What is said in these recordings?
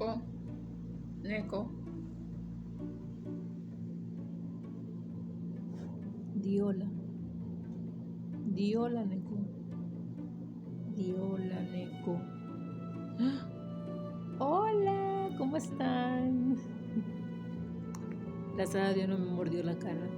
Neko. Diola, Neko. Diola, Neko. ¡Ah! Hola, ¿cómo están? Gracias a Dios no me mordió la cara.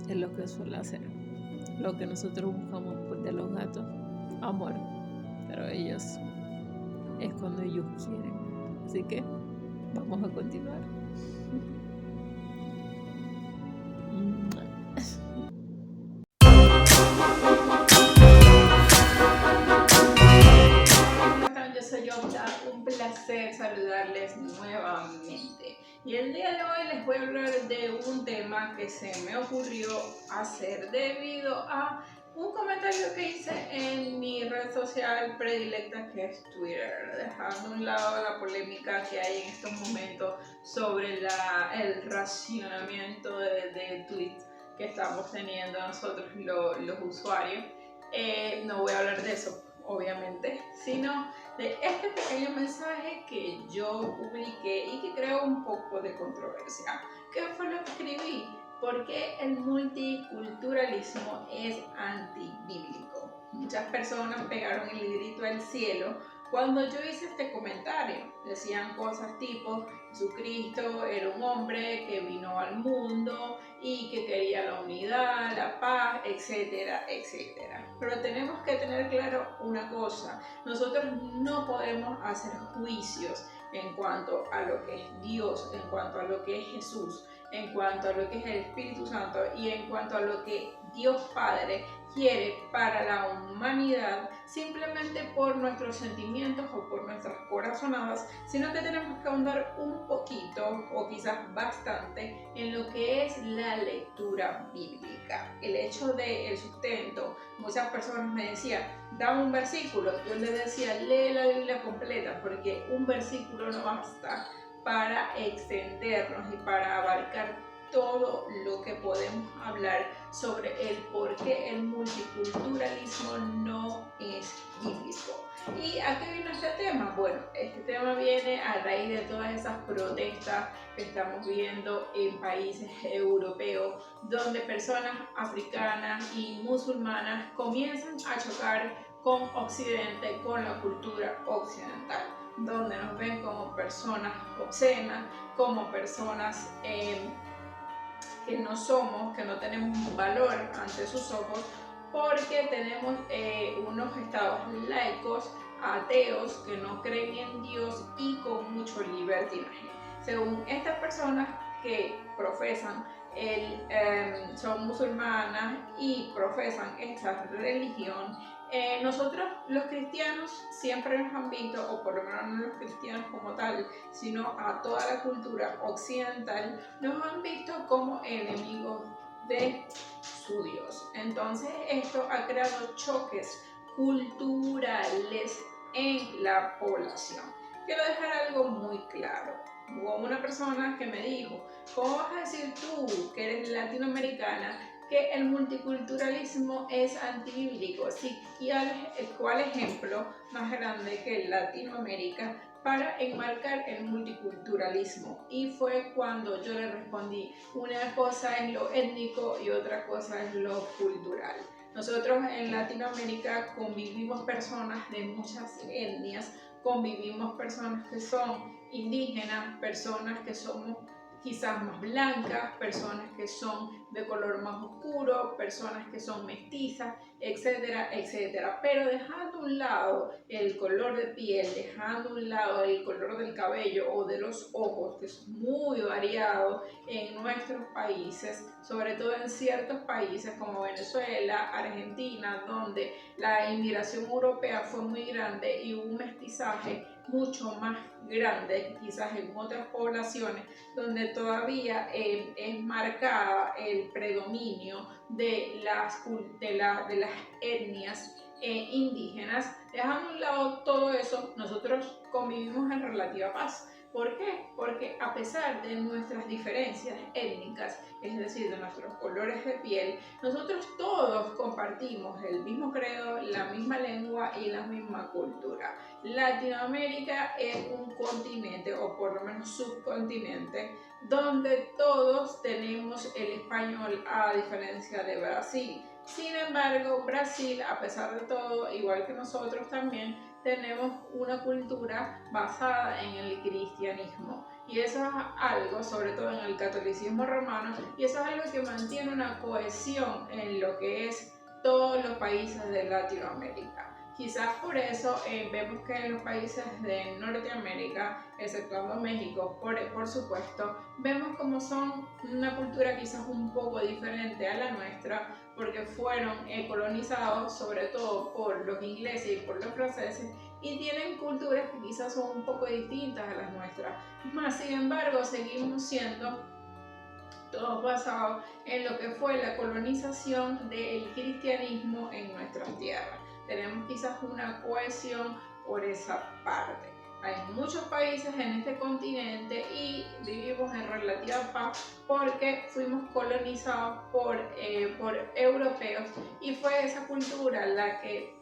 Es lo que suele hacer. Lo que nosotros buscamos pues, de los gatos, amor. Pero ellos es cuando ellos quieren. Así que vamos a continuar. Yo soy Yopta, un placer saludarles nuevamente. Y el día de hoy les voy a hablar de un tema que se me ocurrió hacer debido a un comentario que hice en mi red social predilecta, que es Twitter, dejando a un lado la polémica que hay en estos momentos sobre el racionamiento de tweets que estamos teniendo nosotros los usuarios. No voy a hablar de eso, obviamente, sino de este pequeño mensaje que yo publiqué y que creó un poco de controversia. ¿Qué fue lo que escribí? Porque el multiculturalismo es antibíblico. Muchas personas pegaron el grito al cielo cuando yo hice este comentario. Decían cosas tipo: Jesucristo era un hombre que vino al mundo y que quería la unidad, la paz, etcétera, etcétera. Pero tenemos que tener claro una cosa: nosotros no podemos hacer juicios en cuanto a lo que es Dios, en cuanto a lo que es Jesús, en cuanto a lo que es el Espíritu Santo y en cuanto a lo que Dios Padre quiere para la humanidad, simplemente por nuestros sentimientos o por nuestras corazonadas, sino que tenemos que ahondar un poquito o quizás bastante en lo que es la lectura bíblica. El hecho del sustento, muchas personas me decían: dame un versículo. Yo les decía: lee la Biblia completa, porque un versículo no basta para extendernos y para abarcar todo lo que podemos hablar sobre el por qué el multiculturalismo no es bíblico. ¿Y a qué vino este tema? Bueno, este tema viene a raíz de todas esas protestas que estamos viendo en países europeos, donde personas africanas y musulmanas comienzan a chocar con Occidente, con la cultura occidental, donde nos ven como personas obscenas, como personas que no somos, que no tenemos un valor ante sus ojos, porque tenemos unos estados laicos, ateos, que no creen en Dios y con mucho libertinaje. Según estas personas que profesan, son musulmanas y profesan esta religión, nosotros los cristianos siempre nos han visto, o por lo menos no los cristianos como tal, sino a toda la cultura occidental, nos han visto como enemigos de su Dios. Entonces esto ha creado choques culturales en la población. Quiero dejar algo muy claro. Hubo una persona que me dijo: ¿cómo vas a decir tú, que eres latinoamericana, que el multiculturalismo es antibíblico? Sí, ¿cuál ejemplo más grande que Latinoamérica para enmarcar el multiculturalismo? Y fue cuando yo le respondí: una cosa es lo étnico y otra cosa es lo cultural. Nosotros en Latinoamérica convivimos personas de muchas etnias, convivimos personas que son indígenas, personas que somos quizás más blancas, personas que son de color más oscuro, personas que son mestizas, etcétera, etcétera. Pero dejando a un lado el color de piel, dejando a un lado el color del cabello o de los ojos, que es muy variado en nuestros países, sobre todo en ciertos países como Venezuela, Argentina, donde la inmigración europea fue muy grande y un mestizaje mucho más grande, quizás en otras poblaciones donde todavía es marcada el predominio de las etnias indígenas. Dejando a un lado todo eso, nosotros convivimos en relativa paz. ¿Por qué? Porque a pesar de nuestras diferencias étnicas, es decir, de nuestros colores de piel, nosotros todos compartimos el mismo credo, la misma lengua y la misma cultura. Latinoamérica es un continente, o por lo menos subcontinente, donde todos tenemos el español, a diferencia de Brasil. Sin embargo, Brasil, a pesar de todo, igual que nosotros también, tenemos una cultura basada en el cristianismo. Y eso es algo, sobre todo en el catolicismo romano, y eso es algo que mantiene una cohesión en lo que es todos los países de Latinoamérica. Quizás por eso vemos que en los países de Norteamérica, exceptuando México, por supuesto, vemos como son una cultura quizás un poco diferente a la nuestra, porque fueron colonizados sobre todo por los ingleses y por los franceses, y tienen culturas que quizás son un poco distintas a las nuestras. Más sin embargo, seguimos siendo todo basado en lo que fue la colonización del cristianismo en nuestras tierras. Tenemos quizás una cohesión por esa parte. Hay muchos países en este continente y vivimos en relativa paz porque fuimos colonizados por europeos, y fue esa cultura la que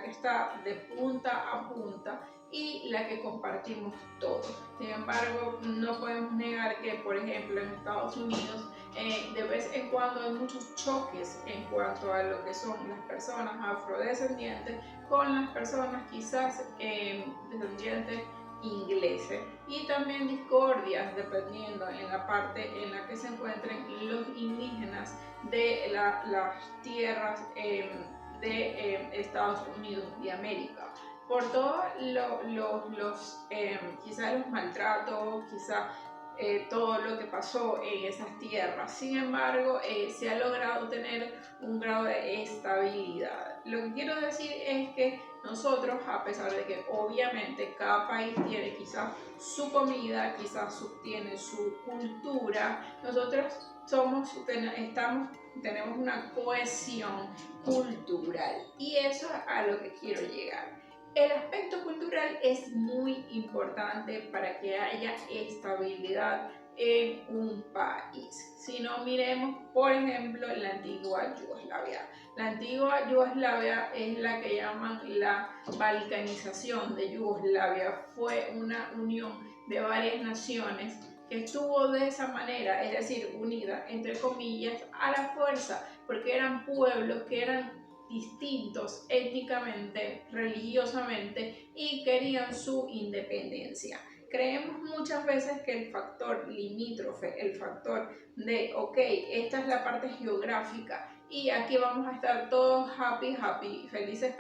está de punta a punta y la que compartimos todos. Sin embargo, no podemos negar que, por ejemplo, en Estados Unidos, de vez en cuando hay muchos choques en cuanto a lo que son las personas afrodescendientes con las personas quizás descendientes ingleses, y también discordias dependiendo en la parte en la que se encuentren los indígenas de las tierras de Estados Unidos de América, por todos quizás los maltratos, quizás todo lo que pasó en esas tierras. Sin embargo, se ha logrado tener un grado de estabilidad. Lo que quiero decir es que nosotros, a pesar de que obviamente cada país tiene quizás su comida, quizás tiene su cultura, nosotros tenemos una cohesión cultural, y eso es a lo que quiero llegar. El aspecto cultural es muy importante para que haya estabilidad en un país. Si no, miremos, por ejemplo, la antigua Yugoslavia. La antigua Yugoslavia es la que llaman la balcanización de Yugoslavia. Fue una unión de varias naciones que estuvo de esa manera, es decir, unida, entre comillas, a la fuerza, porque eran pueblos que eran distintos étnicamente, religiosamente, y querían su independencia. Creemos muchas veces que el factor limítrofe, el factor de, ok, esta es la parte geográfica y aquí vamos a estar todos happy, felices,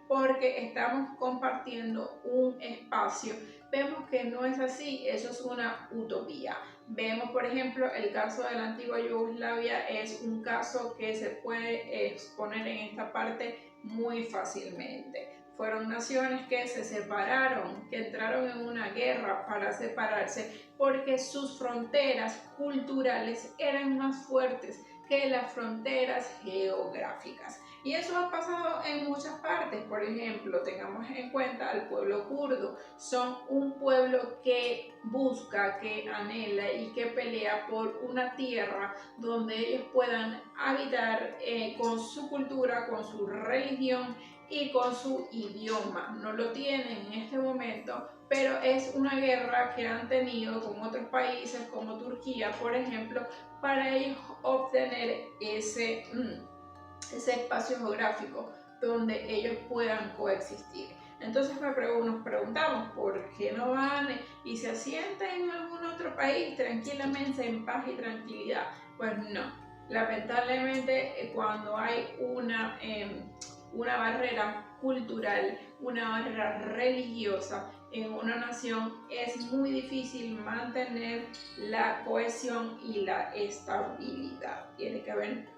porque estamos compartiendo un espacio, vemos que no es así, eso es una utopía. Vemos, por ejemplo, el caso de la antigua Yugoslavia, es un caso que se puede exponer en esta parte muy fácilmente. Fueron naciones que se separaron, que entraron en una guerra para separarse porque sus fronteras culturales eran más fuertes que las fronteras geográficas. Y eso ha pasado en muchas partes. Por ejemplo, tengamos en cuenta al pueblo kurdo. Son un pueblo que busca, que anhela y que pelea por una tierra donde ellos puedan habitar con su cultura, con su religión y con su idioma. No lo tienen en este momento, pero es una guerra que han tenido con otros países como Turquía, por ejemplo, para ellos obtener ese espacio geográfico donde ellos puedan coexistir. Entonces nos preguntamos por qué no van y se asientan en algún otro país tranquilamente, en paz y tranquilidad. Pues no, lamentablemente cuando hay una barrera cultural, una barrera religiosa en una nación, es muy difícil mantener la cohesión y la estabilidad. Tiene que haber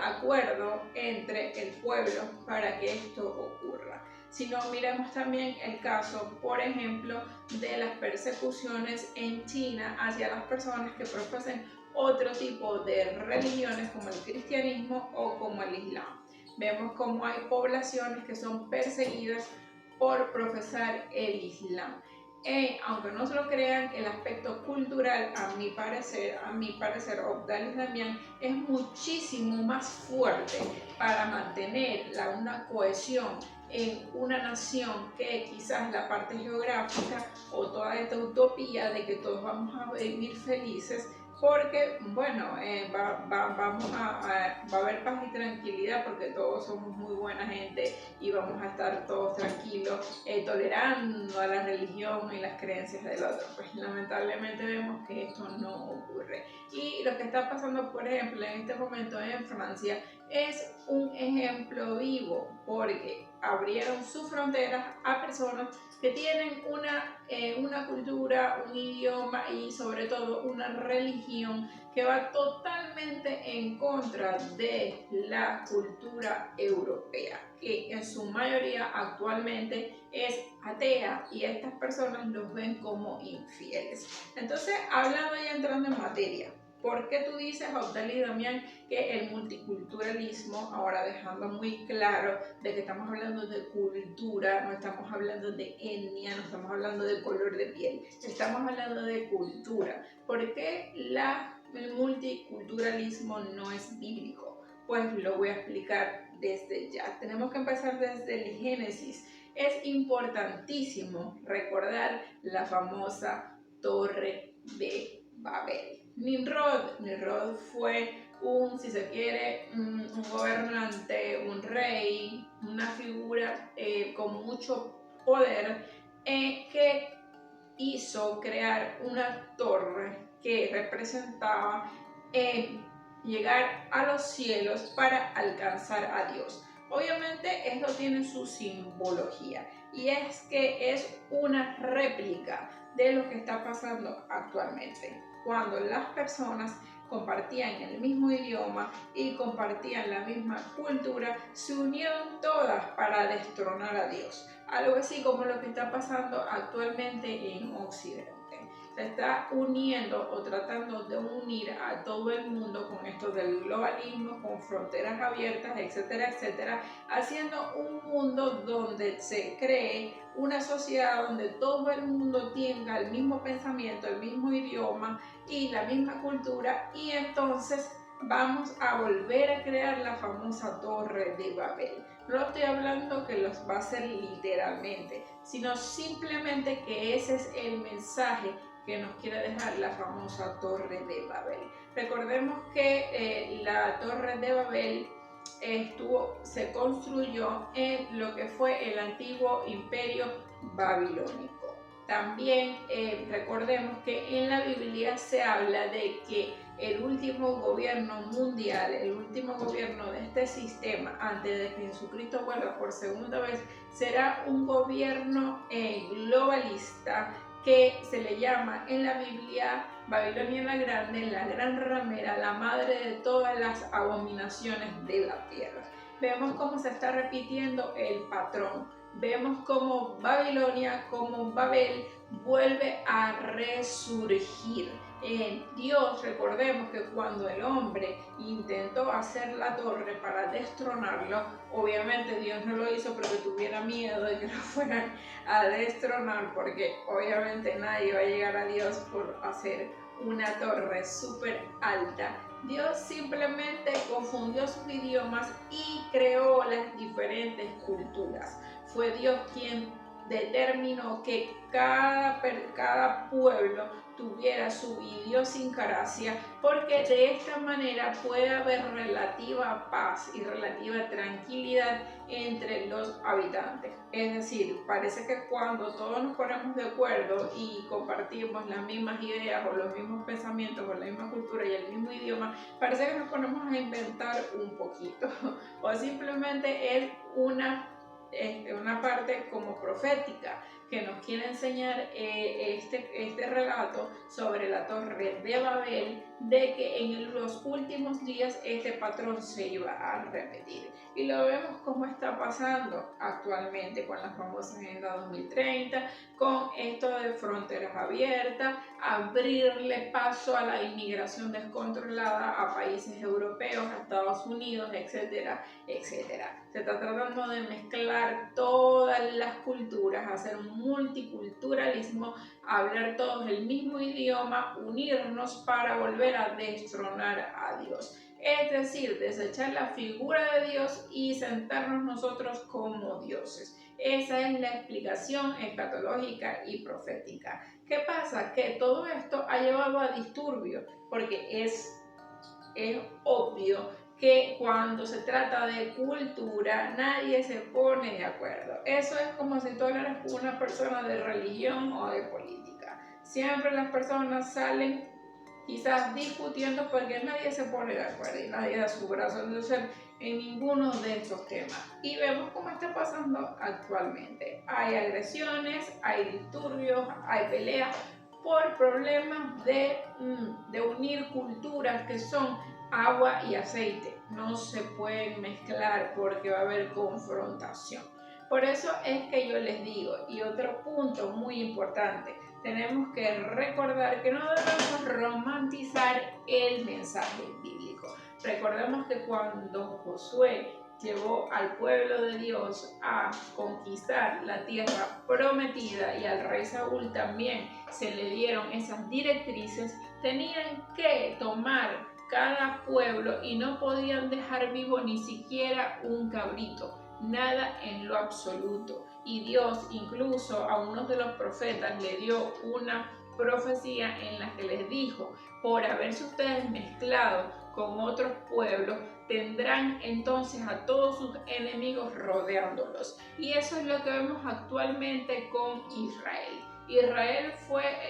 acuerdo entre el pueblo para que esto ocurra. Si no, miremos también el caso, por ejemplo, de las persecuciones en China hacia las personas que profesan otro tipo de religiones como el cristianismo o como el islam. Vemos cómo hay poblaciones que son perseguidas por profesar el Islam. Aunque no se lo crean, el aspecto cultural, a mi parecer, Abdal y Damián es muchísimo más fuerte para mantener una cohesión en una nación que quizás la parte geográfica o toda esta utopía de que todos vamos a vivir felices, porque bueno, va a haber paz y tranquilidad porque todos somos muy buena gente y vamos a estar todos tranquilos, tolerando a la religión y las creencias del otro. Pues lamentablemente vemos que esto no ocurre. Y lo que está pasando, por ejemplo, en este momento en Francia es un ejemplo vivo, porque abrieron sus fronteras a personas que tienen una cultura, un idioma y sobre todo una religión que va totalmente en contra de la cultura europea, que en su mayoría actualmente es atea, y estas personas los ven como infieles. Entonces, hablando y entrando en materia, ¿por qué tú dices, Abdal y Damián, que el multiculturalismo, ahora dejando muy claro de que estamos hablando de cultura, no estamos hablando de etnia, no estamos hablando de color de piel, estamos hablando de cultura? ¿Por qué el multiculturalismo no es bíblico? Pues lo voy a explicar desde ya. Tenemos que empezar desde el Génesis. Es importantísimo recordar la famosa Torre de Babel. Nimrod fue si se quiere, un gobernante, un rey, una figura con mucho poder, que hizo crear una torre que representaba llegar a los cielos para alcanzar a Dios. Obviamente esto tiene su simbología, y es que es una réplica de lo que está pasando actualmente, cuando las personas compartían el mismo idioma y compartían la misma cultura, se unieron todas para destronar a Dios. Algo así como lo que está pasando actualmente en Occidente. Se está uniendo o tratando de unir a todo el mundo con esto del globalismo, con fronteras abiertas, etcétera, etcétera, haciendo un mundo donde se cree una sociedad donde todo el mundo tenga el mismo pensamiento, el mismo idioma y la misma cultura, y entonces vamos a volver a crear la famosa Torre de Babel. No estoy hablando que los va a hacer literalmente, sino simplemente que ese es el mensaje que nos quiere dejar la famosa Torre de Babel. Recordemos que la Torre de Babel se construyó en lo que fue el antiguo imperio babilónico. También recordemos que en la Biblia se habla de que el último gobierno mundial, el último gobierno de este sistema, antes de que Jesucristo vuelva por segunda vez, será un gobierno globalista, que se le llama en la Biblia Babilonia la Grande, la gran ramera, la madre de todas las abominaciones de la tierra. Vemos cómo se está repitiendo el patrón. Vemos cómo Babilonia, como Babel, vuelve a resurgir. Dios, recordemos que cuando el hombre intentó hacer la torre para destronarlo, obviamente Dios no lo hizo porque tuviera miedo de que lo fueran a destronar, porque obviamente nadie va a llegar a Dios por hacer una torre súper alta. Dios simplemente confundió sus idiomas y creó las diferentes culturas. Fue Dios quien determinó que cada pueblo tuviera su idiosincrasia, porque de esta manera puede haber relativa paz y relativa tranquilidad entre los habitantes. Es decir, parece que cuando todos nos ponemos de acuerdo y compartimos las mismas ideas o los mismos pensamientos o la misma cultura y el mismo idioma, parece que nos ponemos a inventar un poquito, o simplemente es una parte como profética, que nos quiere enseñar este relato sobre la Torre de Babel, de que en los últimos días este patrón se iba a repetir. Y lo vemos como está pasando actualmente con la famosa Agenda 2030, con esto de fronteras abiertas, abrirle paso a la inmigración descontrolada a países europeos, a Estados Unidos, etcétera, etcétera. Se está tratando de mezclar todas las culturas, hacer un multiculturalismo, hablar todos el mismo idioma, unirnos para volver a destronar a Dios. Es decir, desechar la figura de Dios y sentarnos nosotros como dioses. Esa es la explicación escatológica y profética. ¿Qué pasa? Que todo esto ha llevado a disturbios, porque es obvio que cuando se trata de cultura nadie se pone de acuerdo. Eso es como si tú hablaras con una persona de religión o de política. Siempre las personas salen quizás discutiendo porque nadie se pone de acuerdo y nadie da su brazo de ser en ninguno de estos temas. Y vemos cómo está pasando actualmente. Hay agresiones, hay disturbios, hay peleas por problemas de unir culturas que son agua y aceite. No se pueden mezclar porque va a haber confrontación. Por eso es que yo les digo, y otro punto muy importante, tenemos que recordar que no debemos romantizar el mensaje bíblico. Recordemos que cuando Josué llevó al pueblo de Dios a conquistar la tierra prometida y al rey Saúl también se le dieron esas directrices, tenían que tomar cada pueblo y no podían dejar vivo ni siquiera un cabrito, nada en lo absoluto. Y Dios incluso a uno de los profetas le dio una profecía en la que les dijo: por haberse ustedes mezclado con otros pueblos, tendrán entonces a todos sus enemigos rodeándolos. Y eso es lo que vemos actualmente con Israel. Israel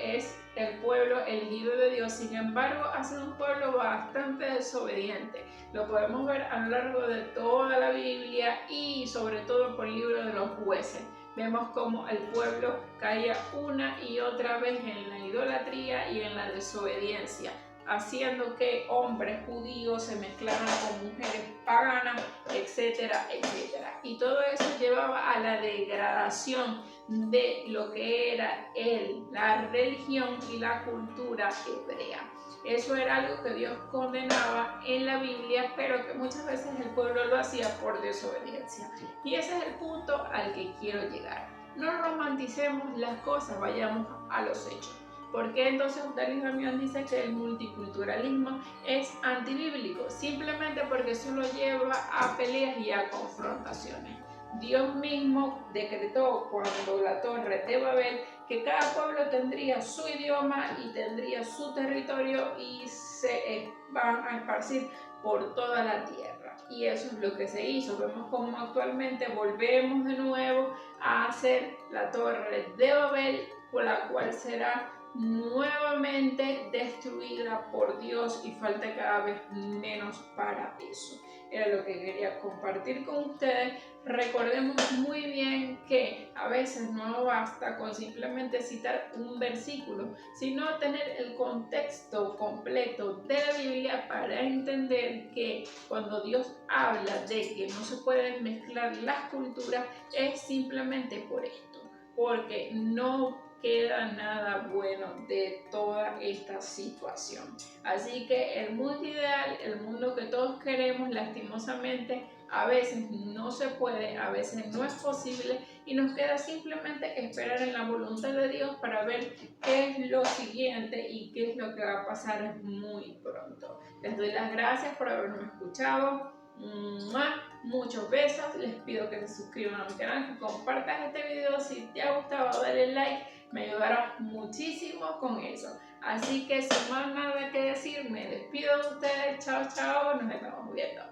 es el pueblo elegido de Dios, sin embargo ha sido un pueblo bastante desobediente. Lo podemos ver a lo largo de toda la Biblia y sobre todo por el libro de los jueces. Vemos cómo el pueblo caía una y otra vez en la idolatría y en la desobediencia, haciendo que hombres judíos se mezclaran con mujeres paganas, etcétera, etcétera. Y todo eso llevaba a la degradación de lo que era la religión y la cultura hebrea. Eso era algo que Dios condenaba en la Biblia, pero que muchas veces el pueblo lo hacía por desobediencia. Y ese es el punto al que quiero llegar. No romanticemos las cosas, vayamos a los hechos. ¿Por qué entonces Dalí Ramión dice que el multiculturalismo es antibíblico? Simplemente porque eso lo lleva a peleas y a confrontaciones. Dios mismo decretó cuando la Torre de Babel que cada pueblo tendría su idioma y tendría su territorio y se van a esparcir por toda la tierra. Y eso es lo que se hizo. Vemos cómo actualmente volvemos de nuevo a hacer la Torre de Babel, por la cual será nuevamente destruida por Dios y falta cada vez menos para eso. Era lo que quería compartir con ustedes. Recordemos muy bien que a veces no basta con simplemente citar un versículo, sino tener el contexto completo de la Biblia para entender que cuando Dios habla de que no se pueden mezclar las culturas es simplemente por esto, porque no queda nada bueno de toda esta situación. Así que el mundo ideal, el mundo que todos queremos, lastimosamente a veces no se puede, a veces no es posible y nos queda simplemente esperar en la voluntad de Dios para ver qué es lo siguiente y qué es lo que va a pasar muy pronto. Les doy las gracias por haberme escuchado. Muchos besos, les pido que se suscriban a mi canal, que compartas este video. Si te ha gustado, dale like, me ayudará muchísimo con eso. Así que sin más nada que decir, me despido de ustedes. Chao, chao, nos estamos viendo.